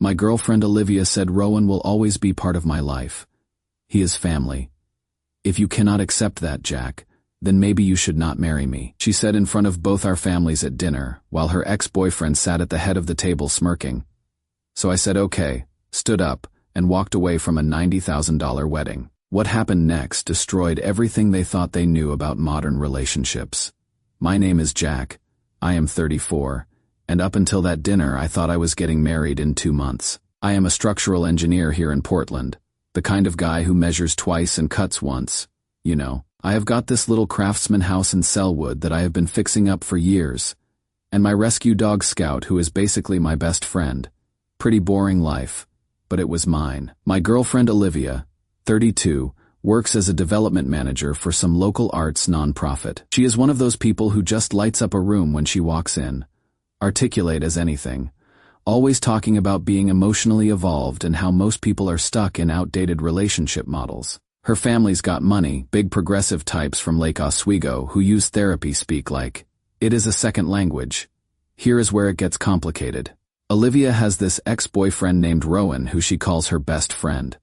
My girlfriend Olivia said Rowan will always be part of my life. He is family. If you cannot accept that, Jack, then maybe you should not marry me, she said in front of both our families at dinner, while her ex-boyfriend sat at the head of the table smirking. So I said okay, stood up, and walked away from a $90,000 wedding. What happened next destroyed everything they thought they knew about modern relationships. My name is Jack. I am 34, and up until that dinner I thought I was getting married in 2 months. I am a structural engineer here in Portland, the kind of guy who measures twice and cuts once. You know, I have got this little craftsman house in Selwood that I have been fixing up for years, and my rescue dog Scout, who is basically my best friend. Pretty boring life, but it was mine. My girlfriend Olivia, 32, works as a development manager for some local arts nonprofit. She is one of those people who just lights up a room when she walks in, articulate as anything, always talking about being emotionally evolved and how most people are stuck in outdated relationship models. Her family's got money, big progressive types from Lake Oswego who use therapy speak like, it is a second language. Here is where it gets complicated. Olivia has this ex-boyfriend named Rowan who she calls her best friend.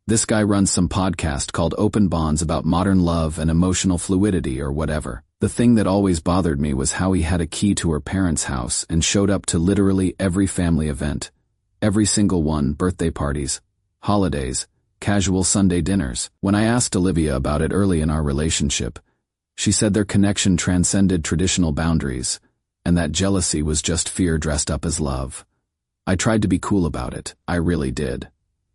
This guy runs some podcast called Open Bonds about modern love and emotional fluidity or whatever. The thing that always bothered me was how he had a key to her parents' house and showed up to literally every family event. Every single one, birthday parties, holidays, casual Sunday dinners. When I asked Olivia about it early in our relationship, she said their connection transcended traditional boundaries, and that jealousy was just fear dressed up as love. I tried to be cool about it, I really did.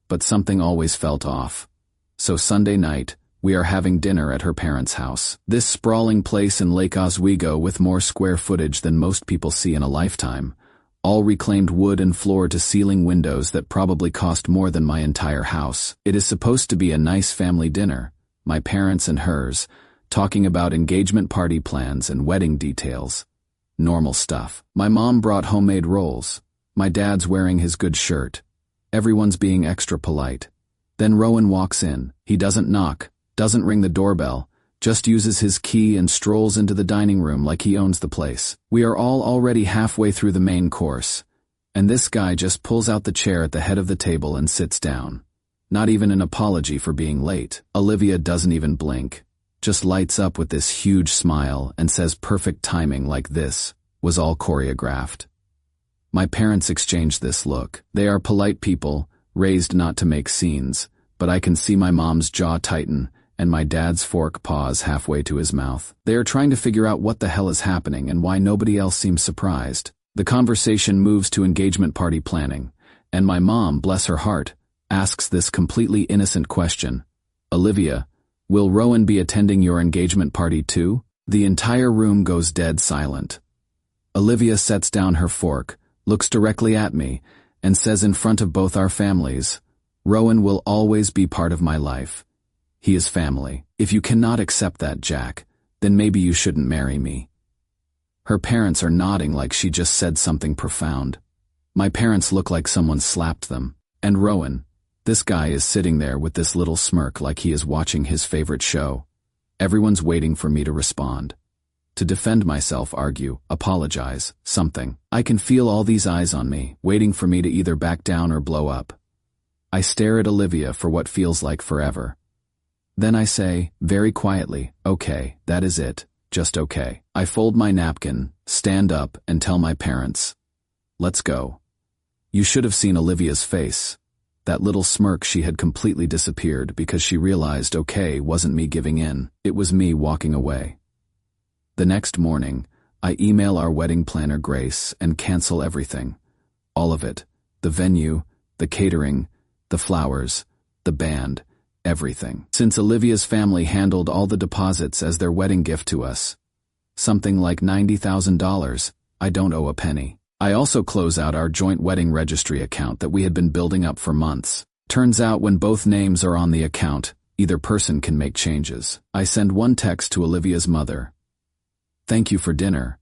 But something always felt off. So Sunday night, we are having dinner at her parents' house. This sprawling place in Lake Oswego with more square footage than most people see in a lifetime. All reclaimed wood and floor-to-ceiling windows that probably cost more than my entire house. It is supposed to be a nice family dinner, my parents and hers, talking about engagement party plans and wedding details. Normal stuff. My mom brought homemade rolls. My dad's wearing his good shirt. Everyone's being extra polite. Then Rowan walks in. He doesn't knock, doesn't ring the doorbell, just uses his key and strolls into the dining room like he owns the place. We are all already halfway through the main course, and this guy just pulls out the chair at the head of the table and sits down. Not even an apology for being late. Olivia doesn't even blink, just lights up with this huge smile and says perfect timing like this was all choreographed. My parents exchanged this look. They are polite people, raised not to make scenes, but I can see my mom's jaw tighten and my dad's fork pause halfway to his mouth. They are trying to figure out what the hell is happening and why nobody else seems surprised. The conversation moves to engagement party planning, and my mom, bless her heart, asks this completely innocent question. Olivia, will Rowan be attending your engagement party too? The entire room goes dead silent. Olivia sets down her fork, looks directly at me, and says in front of both our families, Rowan will always be part of my life. He is family. If you cannot accept that, Jack, then maybe you shouldn't marry me. Her parents are nodding like she just said something profound. My parents look like someone slapped them. And Rowan, this guy is sitting there with this little smirk like he is watching his favorite show. Everyone's waiting for me to respond. To defend myself, argue, apologize, something. I can feel all these eyes on me, waiting for me to either back down or blow up. I stare at Olivia for what feels like forever. Then I say, very quietly, okay, that is it, just okay. I fold my napkin, stand up, and tell my parents, let's go. You should have seen Olivia's face. That little smirk, she had completely disappeared because she realized okay wasn't me giving in, it was me walking away. The next morning, I email our wedding planner Grace and cancel everything. All of it. The venue, the catering, the flowers, the band, everything. Since Olivia's family handled all the deposits as their wedding gift to us. Something like $90,000, I don't owe a penny. I also close out our joint wedding registry account that we had been building up for months. Turns out when both names are on the account, either person can make changes. I send one text to Olivia's mother. Thank you for dinner.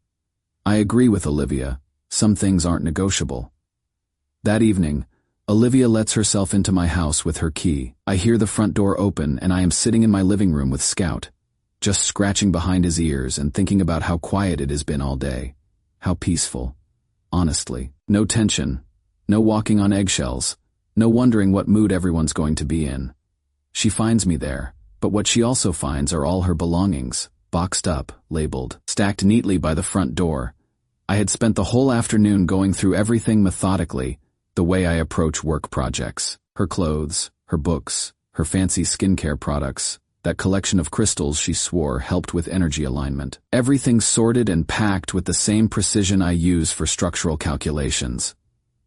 I agree with Olivia. Some things aren't negotiable. That evening, Olivia lets herself into my house with her key. I hear the front door open and I am sitting in my living room with Scout, just scratching behind his ears and thinking about how quiet it has been all day. How peaceful. Honestly. No tension. No walking on eggshells. No wondering what mood everyone's going to be in. She finds me there, but what she also finds are all her belongings, boxed up, labeled, stacked neatly by the front door. I had spent the whole afternoon going through everything methodically, the way I approach work projects. Her clothes, her books, her fancy skincare products, that collection of crystals she swore helped with energy alignment. Everything sorted and packed with the same precision I use for structural calculations.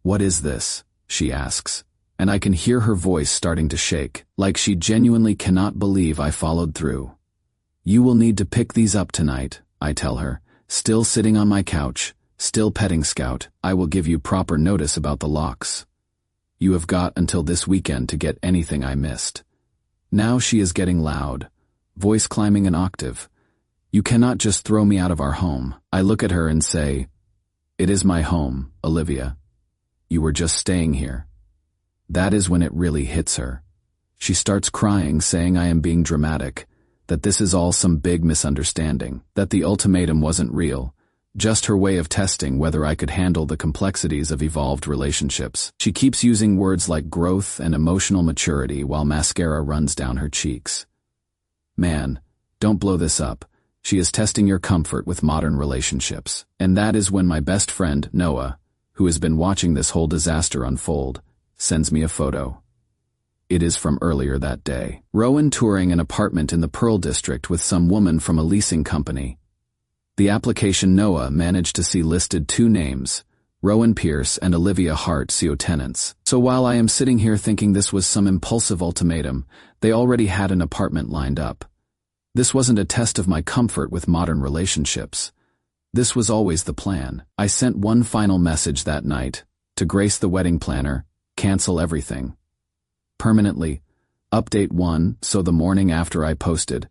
"What is this?" she asks, and I can hear her voice starting to shake, like she genuinely cannot believe I followed through. "You will need to pick these up tonight," I tell her, still sitting on my couch, still petting Scout. "I will give you proper notice about the locks. You have got until this weekend to get anything I missed." Now she is getting loud, voice climbing an octave. "You cannot just throw me out of our home." I look at her and say, "It is my home, Olivia. You were just staying here." That is when it really hits her. She starts crying, saying I am being dramatic, that this is all some big misunderstanding, that the ultimatum wasn't real, just her way of testing whether I could handle the complexities of evolved relationships. She keeps using words like growth and emotional maturity while mascara runs down her cheeks. "Man, don't blow this up. She is testing your comfort with modern relationships." And that is when my best friend, Noah, who has been watching this whole disaster unfold, sends me a photo. It is from earlier that day. Rowan touring an apartment in the Pearl District with some woman from a leasing company. The application Noah managed to see listed two names, Rowan Pierce and Olivia Hart, CO tenants. So while I am sitting here thinking this was some impulsive ultimatum, they already had an apartment lined up. This wasn't a test of my comfort with modern relationships. This was always the plan. I sent one final message that night, to Grace the wedding planner, cancel everything. Permanently. Update 1, so the morning after I posted,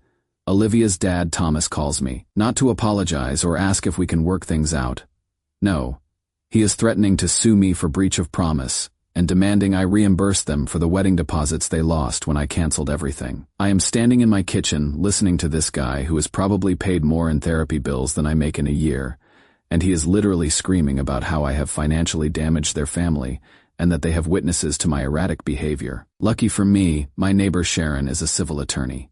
Olivia's dad Thomas calls me, not to apologize or ask if we can work things out. No. He is threatening to sue me for breach of promise, and demanding I reimburse them for the wedding deposits they lost when I canceled everything. I am standing in my kitchen listening to this guy who has probably paid more in therapy bills than I make in a year, and he is literally screaming about how I have financially damaged their family and that they have witnesses to my erratic behavior. Lucky for me, my neighbor Sharon is a civil attorney.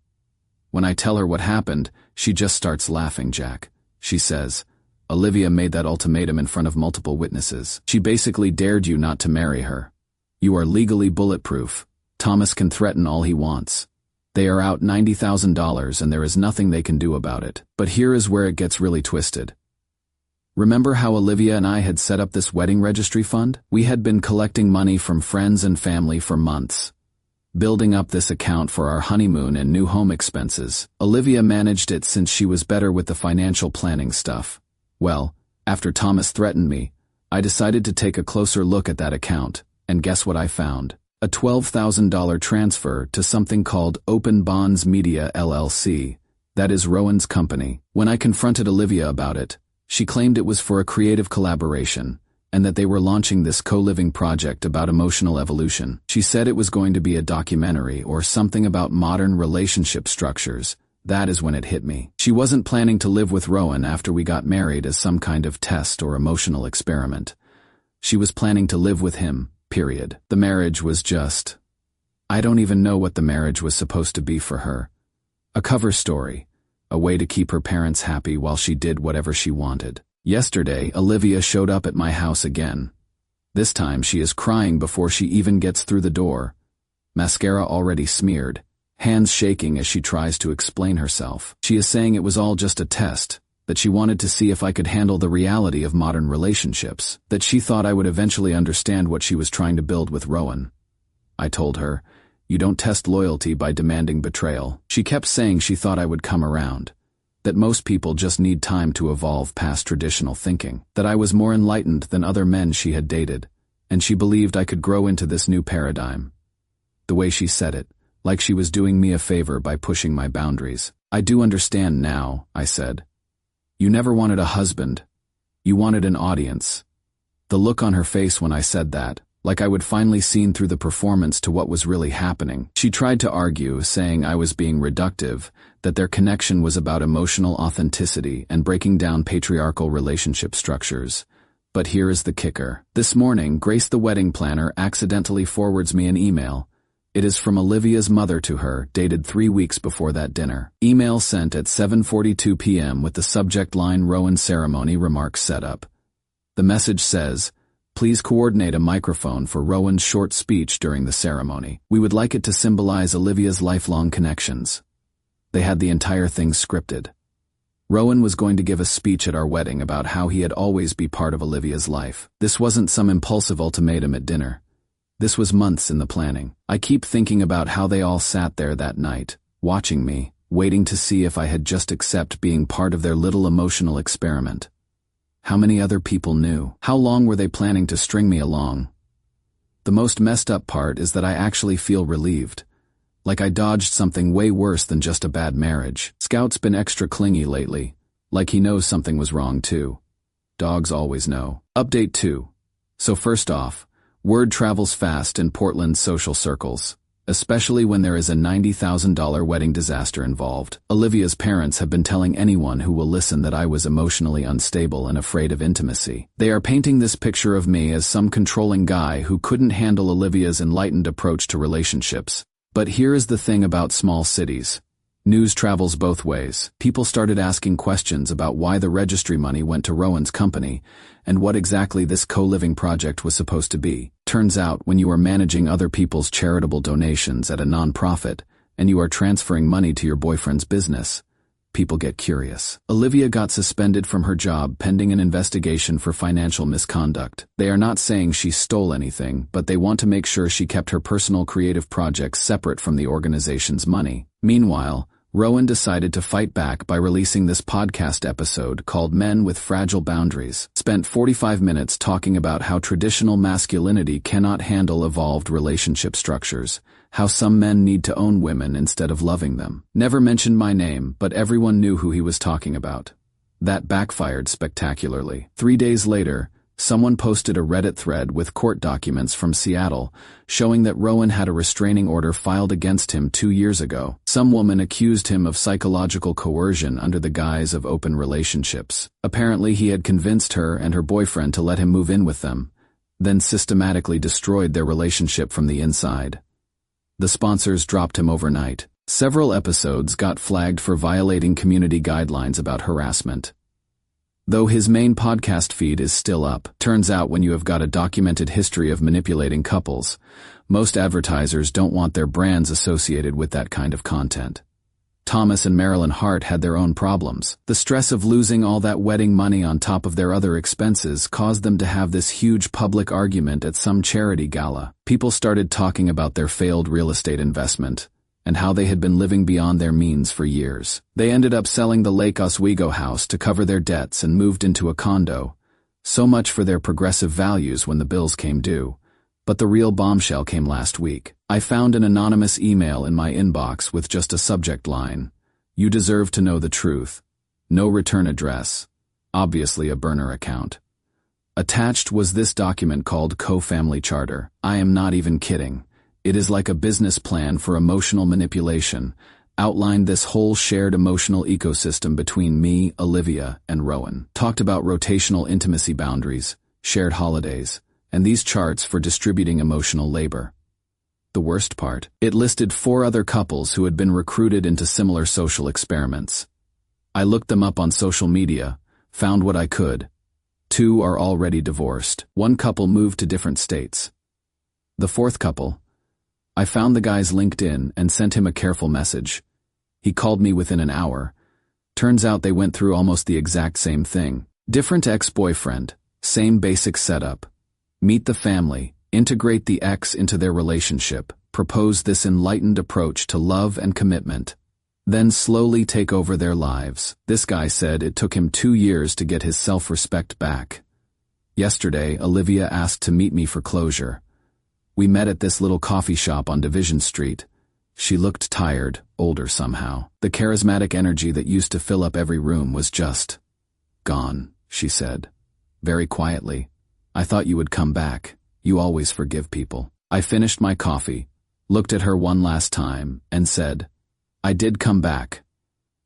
When I tell her what happened, she just starts laughing, Jack. She says, "Olivia made that ultimatum in front of multiple witnesses. She basically dared you not to marry her. You are legally bulletproof. Thomas can threaten all he wants. They are out $90,000 and there is nothing they can do about it." But here is where it gets really twisted. Remember how Olivia and I had set up this wedding registry fund? We had been collecting money from friends and family for months, building up this account for our honeymoon and new home expenses. Olivia managed it since she was better with the financial planning stuff. Well, after Thomas threatened me, I decided to take a closer look at that account, and guess what I found? A $12,000 transfer to something called Open Bonds Media LLC, that is Rowan's company. When I confronted Olivia about it, she claimed it was for a creative collaboration, and that they were launching this co-living project about emotional evolution. She said it was going to be a documentary or something about modern relationship structures. That is when it hit me. She wasn't planning to live with Rowan after we got married as some kind of test or emotional experiment. She was planning to live with him, period. The marriage was just... I don't even know what the marriage was supposed to be for her. A cover story. A way to keep her parents happy while she did whatever she wanted. Yesterday, Olivia showed up at my house again. This time she is crying before she even gets through the door. Mascara already smeared, hands shaking as she tries to explain herself. She is saying it was all just a test, that she wanted to see if I could handle the reality of modern relationships, that she thought I would eventually understand what she was trying to build with Rowan. I told her, "You don't test loyalty by demanding betrayal." She kept saying she thought I would come around, that most people just need time to evolve past traditional thinking, that I was more enlightened than other men she had dated, and she believed I could grow into this new paradigm. The way she said it, like she was doing me a favor by pushing my boundaries. "I do understand now," I said. "You never wanted a husband. You wanted an audience." The look on her face when I said that, like I would finally seen through the performance to what was really happening. She tried to argue, saying I was being reductive, that their connection was about emotional authenticity and breaking down patriarchal relationship structures. But here is the kicker. This morning, Grace the wedding planner accidentally forwards me an email. It is from Olivia's mother to her, dated 3 weeks before that dinner. Email sent at 7:42 p.m. with the subject line Rowan ceremony remarks setup. The message says, "Please coordinate a microphone for Rowan's short speech during the ceremony. We would like it to symbolize Olivia's lifelong connections." They had the entire thing scripted. Rowan was going to give a speech at our wedding about how he'd always be part of Olivia's life. This wasn't some impulsive ultimatum at dinner. This was months in the planning. I keep thinking about how they all sat there that night, watching me, waiting to see if I had just accept being part of their little emotional experiment. How many other people knew? How long were they planning to string me along? The most messed up part is that I actually feel relieved. Like I dodged something way worse than just a bad marriage. Scout's been extra clingy lately, like he knows something was wrong too. Dogs always know. Update 2. So first off, word travels fast in Portland's social circles, especially when there is a $90,000 wedding disaster involved. Olivia's parents have been telling anyone who will listen that I was emotionally unstable and afraid of intimacy. They are painting this picture of me as some controlling guy who couldn't handle Olivia's enlightened approach to relationships. But here is the thing about small cities. News travels both ways. People started asking questions about why the registry money went to Rowan's company and what exactly this co-living project was supposed to be. Turns out, when you are managing other people's charitable donations at a nonprofit and you are transferring money to your boyfriend's business, people get curious. Olivia got suspended from her job pending an investigation for financial misconduct. They are not saying she stole anything, but they want to make sure she kept her personal creative projects separate from the organization's money. Meanwhile, Rowan decided to fight back by releasing this podcast episode called Men with Fragile Boundaries. Spent 45 minutes talking about how traditional masculinity cannot handle evolved relationship structures, how some men need to own women instead of loving them. Never mentioned my name, but everyone knew who he was talking about. That backfired spectacularly. 3 days later, someone posted a Reddit thread with court documents from Seattle showing that Rowan had a restraining order filed against him 2 years ago. Some woman accused him of psychological coercion under the guise of open relationships. Apparently, he had convinced her and her boyfriend to let him move in with them, then systematically destroyed their relationship from the inside. The sponsors dropped him overnight. Several episodes got flagged for violating community guidelines about harassment. Though his main podcast feed is still up. Turns out when you have got a documented history of manipulating couples, most advertisers don't want their brands associated with that kind of content. Thomas and Marilyn Hart had their own problems. The stress of losing all that wedding money on top of their other expenses caused them to have this huge public argument at some charity gala. People started talking about their failed real estate investment and how they had been living beyond their means for years. They ended up selling the Lake Oswego house to cover their debts and moved into a condo. So much for their progressive values when the bills came due. But the real bombshell came last week. I found an anonymous email in my inbox with just a subject line: "You deserve to know the truth. No return address." Obviously a burner account. Attached was this document called Co-Family Charter. I am not even kidding. It is like a business plan for emotional manipulation, outlined this whole shared emotional ecosystem between me, Olivia, and Rowan. Talked about rotational intimacy boundaries, shared holidays, and these charts for distributing emotional labor. The worst part, it listed 4 other couples who had been recruited into similar social experiments. I looked them up on social media, found what I could. 2 are already divorced. 1 couple moved to different states. The 4th couple, I found the guy's LinkedIn and sent him a careful message. He called me within an hour. Turns out they went through almost the exact same thing. Different ex-boyfriend, same basic setup. Meet the family, integrate the ex into their relationship, propose this enlightened approach to love and commitment, then slowly take over their lives. This guy said it took him 2 years to get his self-respect back. Yesterday, Olivia asked to meet me for closure. We met at this little coffee shop on Division Street. She looked tired, older somehow. The charismatic energy that used to fill up every room was just gone, she said. Very quietly, "I thought you would come back. You always forgive people." I finished my coffee, looked at her one last time, and said, "I did come back.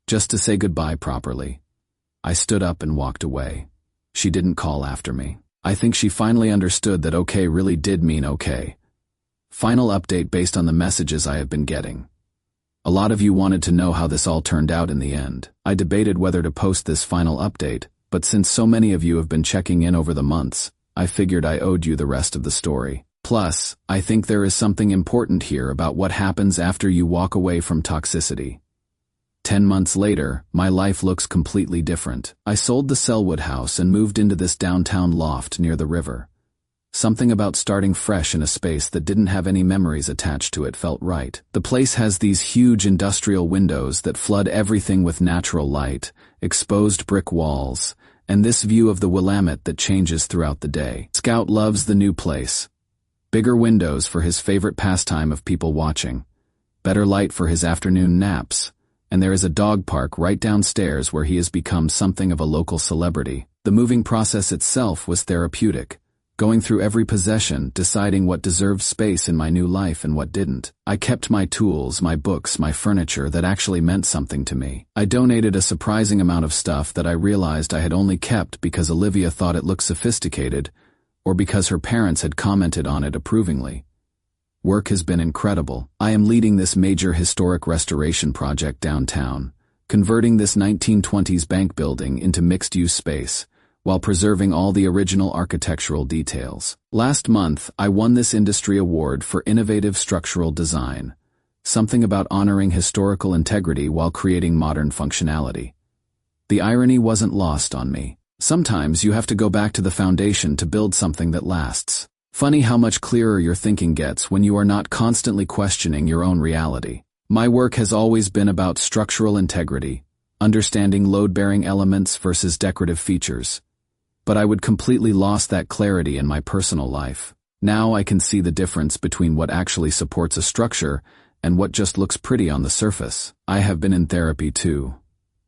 Just to say goodbye properly." I stood up and walked away. She didn't call after me. I think she finally understood that okay really did mean okay. Final update based on the messages I have been getting. A lot of you wanted to know how this all turned out in the end. I debated whether to post this final update, but since so many of you have been checking in over the months, I figured I owed you the rest of the story. Plus, I think there is something important here about what happens after you walk away from toxicity. 10 months later, my life looks completely different. I sold the Selwood house and moved into this downtown loft near the river. Something about starting fresh in a space that didn't have any memories attached to it felt right. The place has these huge industrial windows that flood everything with natural light, exposed brick walls, and this view of the Willamette that changes throughout the day. Scout loves the new place. Bigger windows for his favorite pastime of people watching. Better light for his afternoon naps. And there is a dog park right downstairs where he has become something of a local celebrity. The moving process itself was therapeutic. Going through every possession, deciding what deserved space in my new life and what didn't. I kept my tools, my books, my furniture that actually meant something to me. I donated a surprising amount of stuff that I realized I had only kept because Olivia thought it looked sophisticated, or because her parents had commented on it approvingly. Work has been incredible. I am leading this major historic restoration project downtown, converting this 1920s bank building into mixed-use space, while preserving all the original architectural details. Last month, I won this industry award for innovative structural design, something about honoring historical integrity while creating modern functionality. The irony wasn't lost on me. Sometimes you have to go back to the foundation to build something that lasts. Funny how much clearer your thinking gets when you are not constantly questioning your own reality. My work has always been about structural integrity, understanding load-bearing elements versus decorative features. But I would completely lost that clarity in my personal life. Now I can see the difference between what actually supports a structure and what just looks pretty on the surface. I have been in therapy too,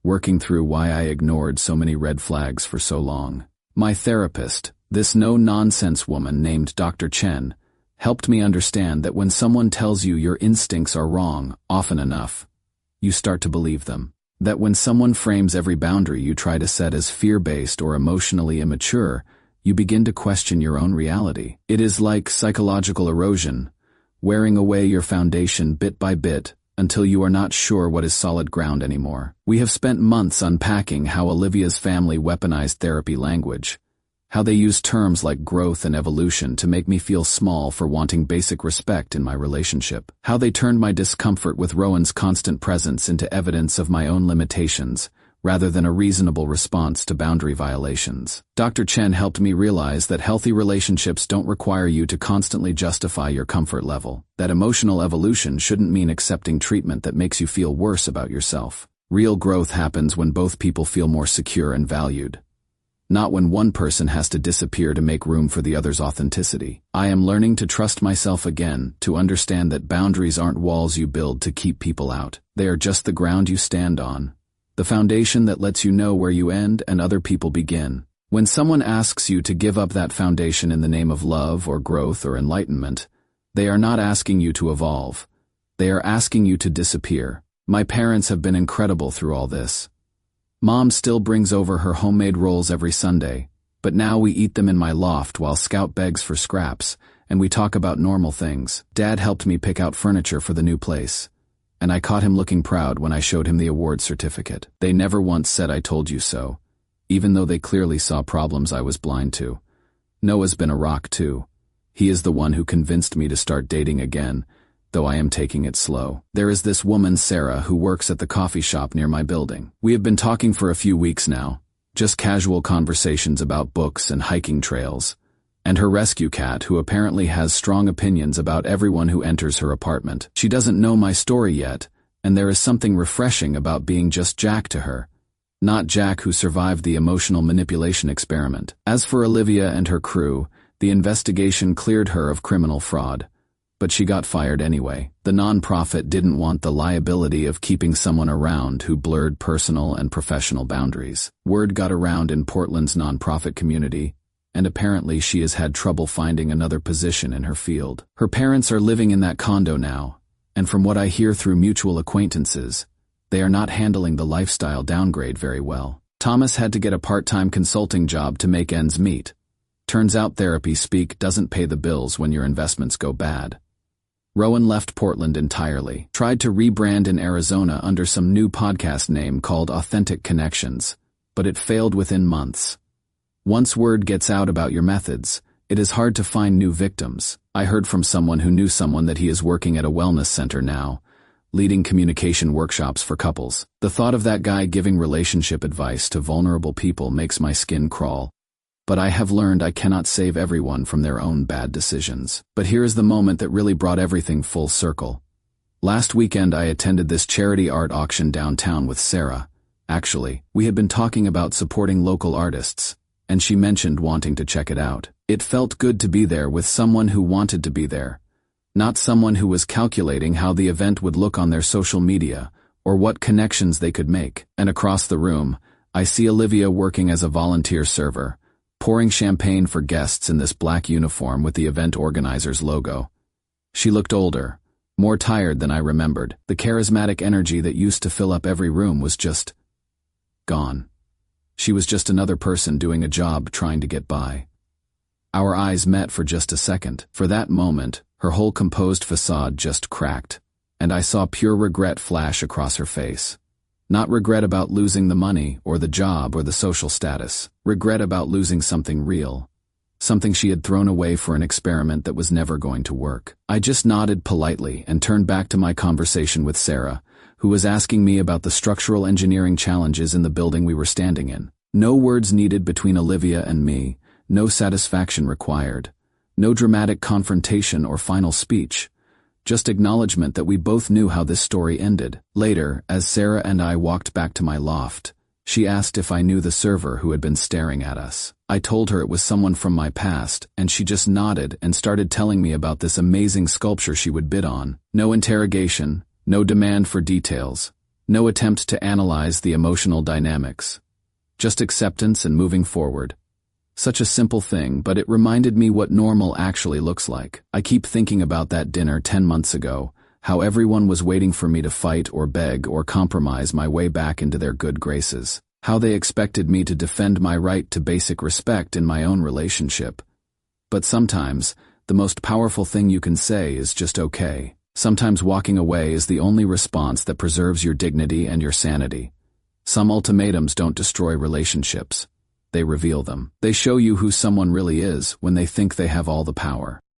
working through why I ignored so many red flags for so long. My therapist, this no-nonsense woman named Dr. Chen, helped me understand that when someone tells you your instincts are wrong often enough, you start to believe them. That when someone frames every boundary you try to set as fear-based or emotionally immature, you begin to question your own reality. It is like psychological erosion, wearing away your foundation bit by bit until you are not sure what is solid ground anymore. We have spent months unpacking how Olivia's family weaponized therapy language, how they use terms like growth and evolution to make me feel small for wanting basic respect in my relationship, how they turned my discomfort with Rowan's constant presence into evidence of my own limitations, rather than a reasonable response to boundary violations. Dr. Chen helped me realize that healthy relationships don't require you to constantly justify your comfort level, that emotional evolution shouldn't mean accepting treatment that makes you feel worse about yourself. Real growth happens when both people feel more secure and valued. Not when one person has to disappear to make room for the other's authenticity. I am learning to trust myself again, to understand that boundaries aren't walls you build to keep people out. They are just the ground you stand on, the foundation that lets you know where you end and other people begin. When someone asks you to give up that foundation in the name of love or growth or enlightenment, they are not asking you to evolve. They are asking you to disappear. My parents have been incredible through all this. Mom still brings over her homemade rolls every Sunday, but now we eat them in my loft while Scout begs for scraps, and we talk about normal things. Dad helped me pick out furniture for the new place, and I caught him looking proud when I showed him the award certificate. They never once said I told you so, even though they clearly saw problems I was blind to. Noah's been a rock too. He is the one who convinced me to start dating again, though I am taking it slow. There is this woman, Sarah, who works at the coffee shop near my building. We have been talking for a few weeks now, just casual conversations about books and hiking trails, and her rescue cat, who apparently has strong opinions about everyone who enters her apartment. She doesn't know my story yet, and there is something refreshing about being just Jack to her, not Jack who survived the emotional manipulation experiment. As for Olivia and her crew, the investigation cleared her of criminal fraud. But she got fired anyway. The nonprofit didn't want the liability of keeping someone around who blurred personal and professional boundaries. Word got around in Portland's nonprofit community, and apparently she has had trouble finding another position in her field. Her parents are living in that condo now, and from what I hear through mutual acquaintances, they are not handling the lifestyle downgrade very well. Thomas had to get a part-time consulting job to make ends meet. Turns out therapy speak doesn't pay the bills when your investments go bad. Rowan left Portland entirely, tried to rebrand in Arizona under some new podcast name called Authentic Connections, but it failed within months. Once word gets out about your methods, it is hard to find new victims. I heard from someone who knew someone that he is working at a wellness center now, leading communication workshops for couples. The thought of that guy giving relationship advice to vulnerable people makes my skin crawl. But I have learned I cannot save everyone from their own bad decisions. But here is the moment that really brought everything full circle. Last weekend I attended this charity art auction downtown with Sarah. Actually, we had been talking about supporting local artists, and she mentioned wanting to check it out. It felt good to be there with someone who wanted to be there, not someone who was calculating how the event would look on their social media or what connections they could make. And across the room, I see Olivia working as a volunteer server, pouring champagne for guests in this black uniform with the event organizer's logo. She looked older, more tired than I remembered. The charismatic energy that used to fill up every room was just gone. She was just another person doing a job trying to get by. Our eyes met for just a second. For that moment, her whole composed facade just cracked, and I saw pure regret flash across her face. Not regret about losing the money or the job or the social status. Regret about losing something real. Something she had thrown away for an experiment that was never going to work. I just nodded politely and turned back to my conversation with Sarah, who was asking me about the structural engineering challenges in the building we were standing in. No words needed between Olivia and me, no satisfaction required, no dramatic confrontation or final speech, just acknowledgement that we both knew how this story ended. Later, as Sarah and I walked back to my loft, she asked if I knew the server who had been staring at us. I told her it was someone from my past, and she just nodded and started telling me about this amazing sculpture she would bid on. No interrogation, no demand for details, no attempt to analyze the emotional dynamics. Just acceptance and moving forward. Such a simple thing, but it reminded me what normal actually looks like. I keep thinking about that dinner 10 months ago, how everyone was waiting for me to fight or beg or compromise my way back into their good graces. How they expected me to defend my right to basic respect in my own relationship. But sometimes, the most powerful thing you can say is just okay. Sometimes walking away is the only response that preserves your dignity and your sanity. Some ultimatums don't destroy relationships. They reveal them. They show you who someone really is when they think they have all the power.